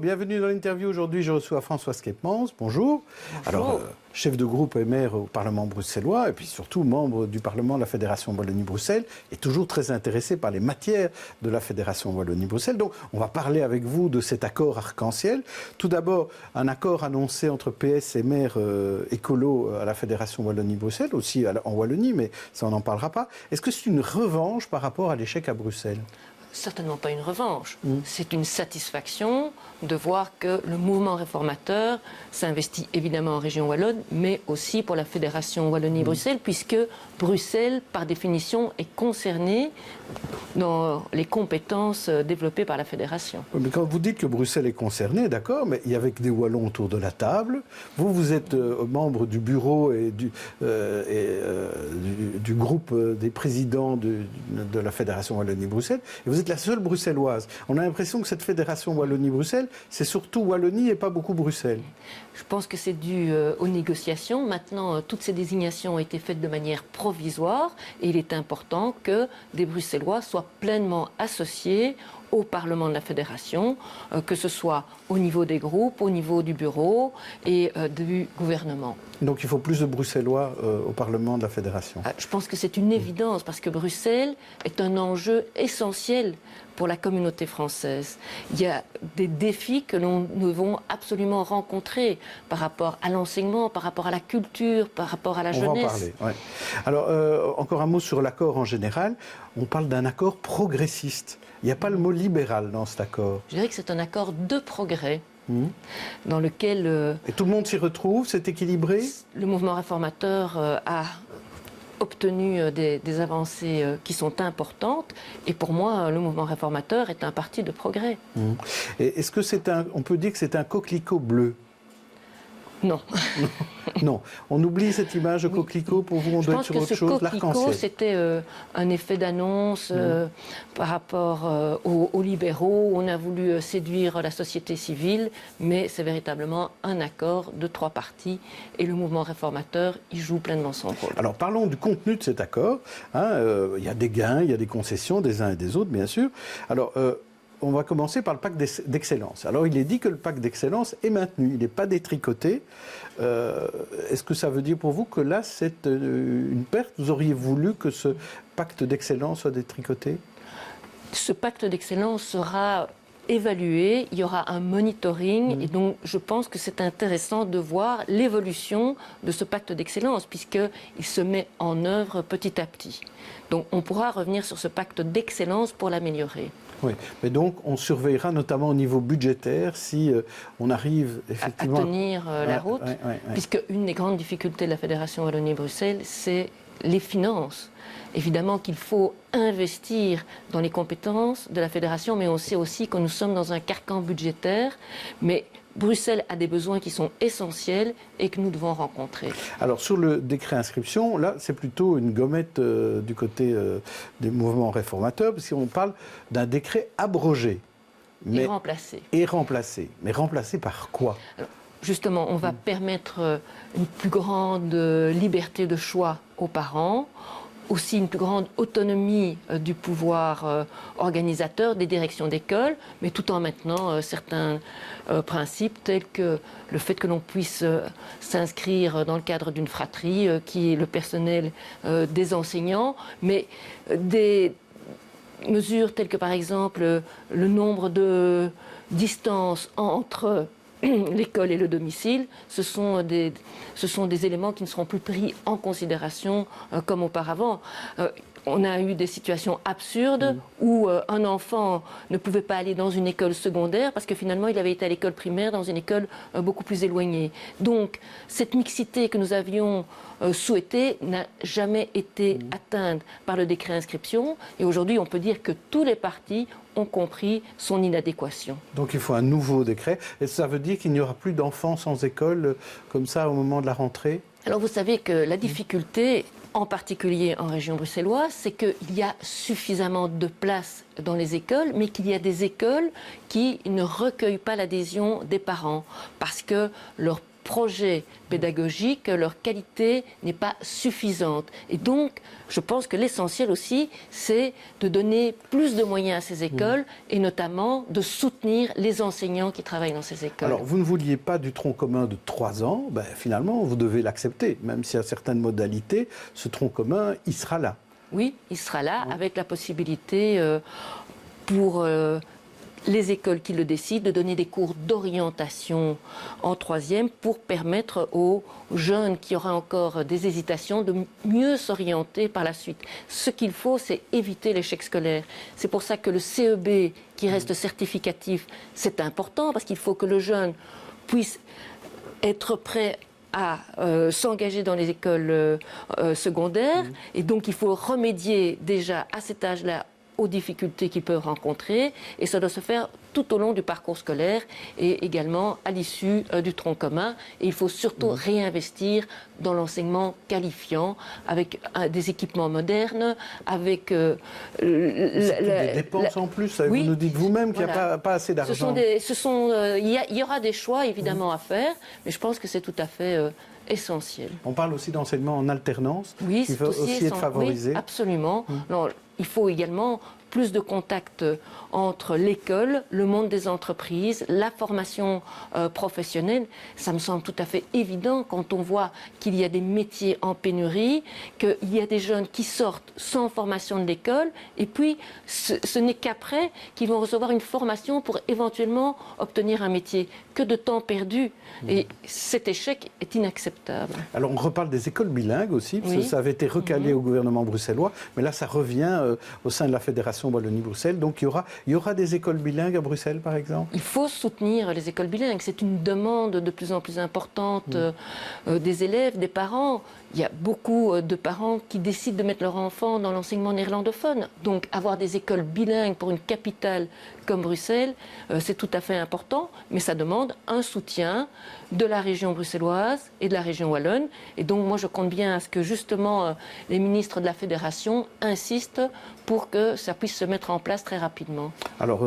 bienvenue dans l'interview. Aujourd'hui, je reçois François Schepmans. Bonjour. Alors, chef de groupe et maire au Parlement bruxellois, et puis surtout membre du Parlement de la Fédération Wallonie-Bruxelles, et toujours très intéressé par les matières de la Fédération Wallonie-Bruxelles. Donc, on va parler avec vous de cet accord arc-en-ciel. Tout d'abord, un accord annoncé entre PS et maires écolos à la Fédération Wallonie-Bruxelles, aussi en Wallonie, mais ça, on n'en parlera pas. Est-ce que c'est une revanche par rapport à l'échec à Bruxelles ? Certainement pas une revanche. C'est une satisfaction de voir que le mouvement réformateur s'investit évidemment en région wallonne, mais aussi pour la Fédération Wallonie-Bruxelles, puisque Bruxelles, par définition, est concernée dans les compétences développées par la Fédération. Mais quand vous dites que Bruxelles est concernée, d'accord, mais il y avait des Wallons autour de la table. Vous êtes membre du bureau et du groupe des présidents de la Fédération Wallonie-Bruxelles, et vous êtes la seule bruxelloise. On a l'impression que cette Fédération Wallonie-Bruxelles, c'est surtout Wallonie et pas beaucoup Bruxelles. Je pense que c'est dû aux négociations. Maintenant, toutes ces désignations ont été faites de manière provisoire et il est important que des Bruxellois soient pleinement associés au Parlement de la Fédération, que ce soit au niveau des groupes, au niveau du bureau et du gouvernement. Donc il faut plus de Bruxellois au Parlement de la Fédération. Je pense que c'est une évidence parce que Bruxelles est un enjeu essentiel pour la communauté française. Il y a des défis que nous devons absolument rencontrer par rapport à l'enseignement, par rapport à la culture, par rapport à la jeunesse. On va en parler, ouais. Alors, encore un mot sur l'accord en général. On parle d'un accord progressiste. Il n'y a pas le mot libéral dans cet accord. Je dirais que c'est un accord de progrès. Dans lequel... Et tout le monde s'y retrouve, c'est équilibré ? Le mouvement réformateur a obtenu des avancées qui sont importantes. Et pour moi, le mouvement réformateur est un parti de progrès. Et est-ce que on peut dire que c'est un coquelicot bleu ? Non. Non, on oublie cette image de coquelicot. Pour vous, on doit être sur autre chose, l'arc-en-ciel. Je pense que ce coquelicot, c'était un effet d'annonce par rapport aux libéraux. On a voulu séduire la société civile, mais c'est véritablement un accord de 3 parties. Et le mouvement réformateur, il joue pleinement son rôle. Alors, parlons du contenu de cet accord. Il y a des gains, il y a des concessions des uns et des autres, bien sûr. Alors, on va commencer par le pacte d'excellence. Alors, il est dit que le pacte d'excellence est maintenu, il n'est pas détricoté. Est-ce que ça veut dire pour vous que là, c'est une perte ? Vous auriez voulu que ce pacte d'excellence soit détricoté ? Ce pacte d'excellence sera évalué, il y aura un monitoring, et donc je pense que c'est intéressant de voir l'évolution de ce pacte d'excellence, puisqu'il se met en œuvre petit à petit. Donc on pourra revenir sur ce pacte d'excellence pour l'améliorer. Oui, mais donc on surveillera notamment au niveau budgétaire si on arrive effectivement à tenir la route, puisque une des grandes difficultés de la Fédération Wallonie-Bruxelles, c'est les finances. Évidemment qu'il faut investir dans les compétences de la Fédération, mais on sait aussi que nous sommes dans un carcan budgétaire, mais Bruxelles a des besoins qui sont essentiels et que nous devons rencontrer. Alors sur le décret inscription, là c'est plutôt une gommette du côté des mouvements réformateurs, parce qu'on parle d'un décret abrogé. Et remplacé. Et remplacé. Mais remplacé par quoi ? Alors, justement, on va permettre une plus grande liberté de choix aux parents, aussi une plus grande autonomie du pouvoir organisateur des directions d'école, mais tout en maintenant certains principes tels que le fait que l'on puisse s'inscrire dans le cadre d'une fratrie qui est le personnel des enseignants, mais des mesures telles que par exemple le nombre de distances entre l'école et le domicile, ce sont des éléments qui ne seront plus pris en considération comme auparavant. On a eu des situations absurdes où un enfant ne pouvait pas aller dans une école secondaire parce que finalement il avait été à l'école primaire dans une école beaucoup plus éloignée. Donc cette mixité que nous avions souhaitée n'a jamais été atteinte par le décret inscription et aujourd'hui on peut dire que tous les partis ont compris son inadéquation. Donc il faut un nouveau décret. Et ça veut dire qu'il n'y aura plus d'enfants sans école comme ça au moment de la rentrée ? Alors vous savez que la difficulté, en particulier en région bruxelloise, c'est qu'il y a suffisamment de places dans les écoles, mais qu'il y a des écoles qui ne recueillent pas l'adhésion des parents parce que leur projet pédagogique, leur qualité n'est pas suffisante. Et donc, je pense que l'essentiel aussi, c'est de donner plus de moyens à ces écoles et notamment de soutenir les enseignants qui travaillent dans ces écoles. Alors, vous ne vouliez pas du tronc commun de 3 ans, ben, finalement, vous devez l'accepter. Même s'il y a certaines modalités, ce tronc commun, il sera là. Oui, il sera là avec la possibilité pour les écoles qui le décident de donner des cours d'orientation en 3e pour permettre aux jeunes qui auraient encore des hésitations de mieux s'orienter par la suite. Ce qu'il faut, c'est éviter l'échec scolaire. C'est pour ça que le CEB, qui reste certificatif, c'est important parce qu'il faut que le jeune puisse être prêt à s'engager dans les écoles secondaires. Et donc, il faut remédier déjà à cet âge-là aux difficultés qu'ils peuvent rencontrer, et ça doit se faire tout au long du parcours scolaire et également à l'issue du tronc commun. Et il faut surtout réinvestir dans l'enseignement qualifiant avec des équipements modernes, avec des dépenses en plus. Oui, vous nous dites vous-même qu'il n'y a pas assez d'argent. Il y aura des choix évidemment à faire, mais je pense que c'est tout à fait essentiel. On parle aussi d'enseignement en alternance, oui, qui va aussi être favorisé. Oui, absolument. Non, il faut également plus de contact entre l'école, le monde des entreprises, la formation professionnelle. Ça me semble tout à fait évident quand on voit qu'il y a des métiers en pénurie, qu'il y a des jeunes qui sortent sans formation de l'école, et puis ce n'est qu'après qu'ils vont recevoir une formation pour éventuellement obtenir un métier. Que de temps perdu. Et cet échec est inacceptable. Alors on reparle des écoles bilingues aussi, parce que ça avait été recalé au gouvernement bruxellois, mais là ça revient au sein de la Fédération Wallonie-Bruxelles. Donc il y aura des écoles bilingues à Bruxelles, par exemple? Il faut soutenir les écoles bilingues. C'est une demande de plus en plus importante des élèves, des parents. Il y a beaucoup de parents qui décident de mettre leur enfant dans l'enseignement néerlandophone. Donc avoir des écoles bilingues pour une capitale comme Bruxelles, c'est tout à fait important, mais ça demande un soutien de la région bruxelloise et de la région wallonne. Et donc moi je compte bien à ce que justement les ministres de la Fédération insistent pour que ça puisse se mettre en place très rapidement. Alors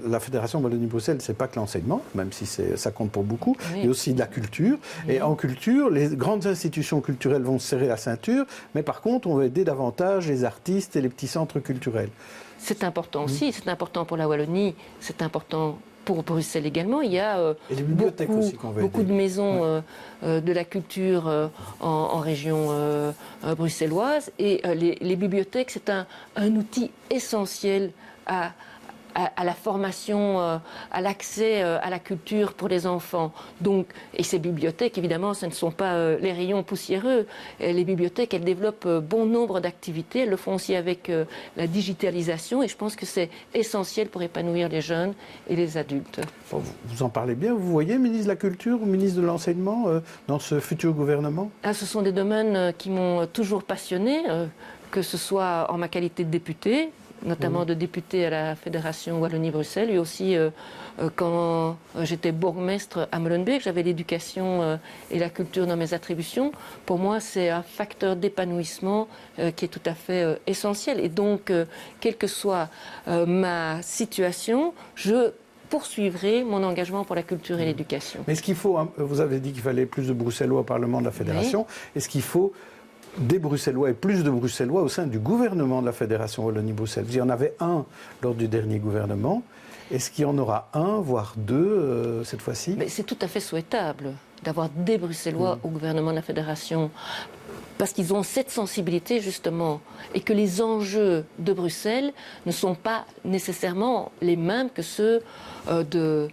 la Fédération Wallonie-Bruxelles, c'est pas que l'enseignement, même si ça compte pour beaucoup, mais aussi de la culture. Et en culture, les grandes institutions culturelles vont se serrer la ceinture, mais par contre on va aider davantage les artistes et les petits centres culturels. C'est important aussi, c'est important pour la Wallonie, c'est important pour Bruxelles également. Il y a beaucoup de maisons de la culture en région bruxelloise, et les bibliothèques, c'est un outil essentiel à la formation, à l'accès à la culture pour les enfants. Donc, et ces bibliothèques, évidemment, ce ne sont pas les rayons poussiéreux. Les bibliothèques, elles développent bon nombre d'activités. Elles le font aussi avec la digitalisation, et je pense que c'est essentiel pour épanouir les jeunes et les adultes. Vous en parlez bien. Vous voyez, ministre de la Culture ou ministre de l'Enseignement dans ce futur gouvernement? Ce sont des domaines qui m'ont toujours passionné, que ce soit en ma qualité de députée, notamment de député à la Fédération Wallonie-Bruxelles, et aussi quand j'étais bourgmestre à Molenbeek, j'avais l'éducation et la culture dans mes attributions. Pour moi, c'est un facteur d'épanouissement qui est tout à fait essentiel. Et donc, quelle que soit ma situation, je poursuivrai mon engagement pour la culture et l'éducation. Mais est-ce qu'il faut, vous avez dit qu'il fallait plus de Bruxellois au Parlement de la Fédération, est-ce qu'il faut des Bruxellois et plus de Bruxellois au sein du gouvernement de la Fédération Wallonie-Bruxelles? Il y en avait un lors du dernier gouvernement. Est-ce qu'il y en aura un, voire deux, cette fois-ci? C'est tout à fait souhaitable d'avoir des Bruxellois au gouvernement de la Fédération, parce qu'ils ont cette sensibilité, justement, et que les enjeux de Bruxelles ne sont pas nécessairement les mêmes que ceux de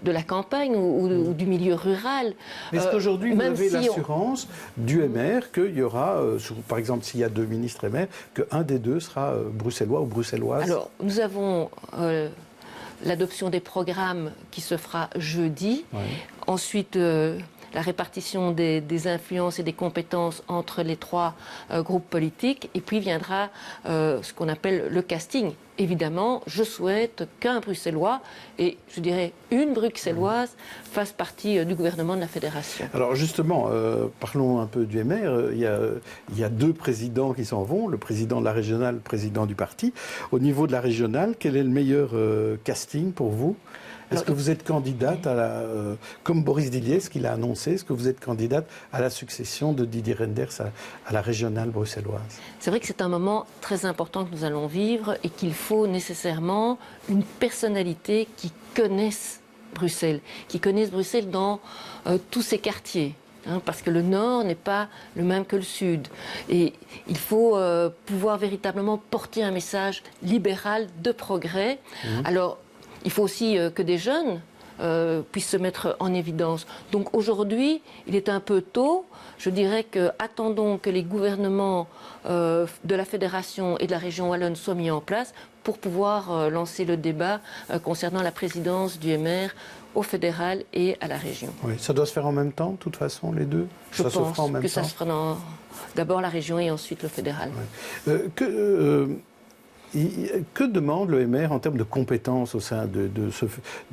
la campagne ou du milieu rural. Est-ce qu'aujourd'hui, vous avez l'assurance du MR qu'il y aura, par exemple, s'il y a 2 ministres MR, qu'un des 2 sera bruxellois ou bruxelloise? Alors, nous avons l'adoption des programmes qui se fera jeudi. Ensuite, la répartition des influences et des compétences entre les 3 groupes politiques, et puis viendra ce qu'on appelle le casting. Évidemment, je souhaite qu'un Bruxellois, et je dirais une Bruxelloise, fasse partie du gouvernement de la Fédération. Alors justement, parlons un peu du MR. Il y a 2 présidents qui s'en vont, le président de la régionale, le président du parti. Au niveau de la régionale, quel est le meilleur casting pour vous? Est-ce que vous êtes candidate, comme Boris Didier, ce qu'il a annoncé, est-ce que vous êtes candidate à la succession de Didier Reynders à la régionale bruxelloise? C'est vrai que c'est un moment très important que nous allons vivre et qu'il faut nécessairement une personnalité qui connaisse Bruxelles dans tous ses quartiers. Parce que le Nord n'est pas le même que le Sud. Et il faut pouvoir véritablement porter un message libéral de progrès. Alors, il faut aussi que des jeunes puissent se mettre en évidence. Donc aujourd'hui, il est un peu tôt. Je dirais que attendons que les gouvernements de la Fédération et de la région wallonne soient mis en place pour pouvoir lancer le débat concernant la présidence du MR au fédéral et à la région. Oui, ça doit se faire en même temps, de toute façon, les deux? Je pense que ça se fera d'abord la région et ensuite le fédéral. Oui. Que demande le MR en termes de compétences au sein de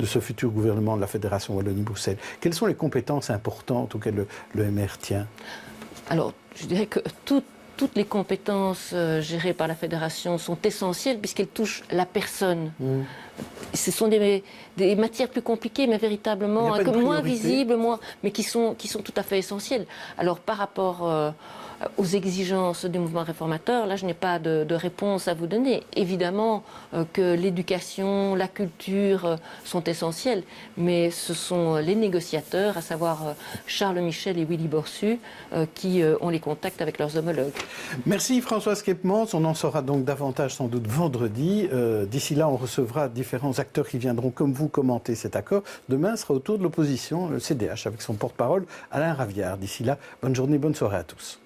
ce futur gouvernement de la Fédération Wallonie-Bruxelles? Quelles sont les compétences importantes auxquelles le MR tient? Alors, je dirais que toutes les compétences gérées par la Fédération sont essentielles puisqu'elles touchent la personne. Ce sont des matières plus compliquées, mais véritablement moins visibles, mais qui sont tout à fait essentielles. Alors, par rapport aux exigences du mouvement réformateur, là, je n'ai pas de réponse à vous donner. Évidemment que l'éducation, la culture sont essentielles, mais ce sont les négociateurs, à savoir Charles Michel et Willy Borsu, qui ont les contacts avec leurs homologues. Merci Françoise Keepmans. On en saura donc davantage sans doute vendredi. D'ici là, on recevra différents acteurs qui viendront comme vous commenter cet accord. Demain sera au tour de l'opposition, le CDH, avec son porte-parole Alain Raviard. D'ici là, bonne journée, bonne soirée à tous.